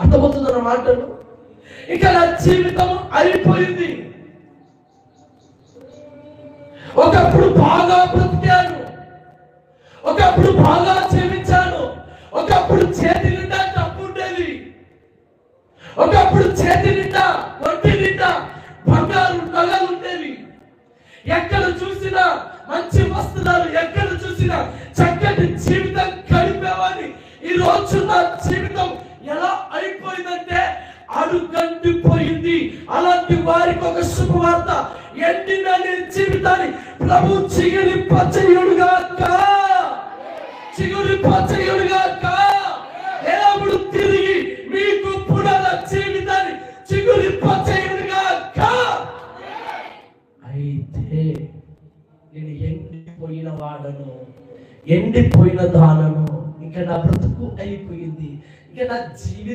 అర్థమవుతుందన్న మాటలు. ఇక నా జీవితం అయిపోయింది. ఒకప్పుడు బాగా బ్రతికాను, ఒకప్పుడు బాగా జీవించాను, ఒకప్పుడు చేతి నిండా డబ్బు ఉండేది, ఒకప్పుడు చేతి నిండా ఒంటి నిండా బంగారు నగలు ఉండేవి, ఎక్కడ చూసినా మంచి వస్త్రాలు, ఎక్కడ చూసినా చక్కటి జీవితం గడిపేవాడిని. ఈ రోజు నా జీవితం ఎలా అయిపోయిందంటే అడుగంటిపోయింది. అలాంటి వారికి ఒక శుభవార్త, ఎండిన నీ జీవితాన్ని ప్రభు చిగురింపచేయుడుగాక, చిగురింపచేయుడుగాక. దేవుడు తిరిగి మీకు పునర జీవితాన్ని చిగురింపచేయుడుగాక. అయితే నేను ఎండిపోయిన వాడను, ఎండిపోయిన దానను, ఇక నా బ్రతుకు అయిపోయింది, ఇక నా జీవితం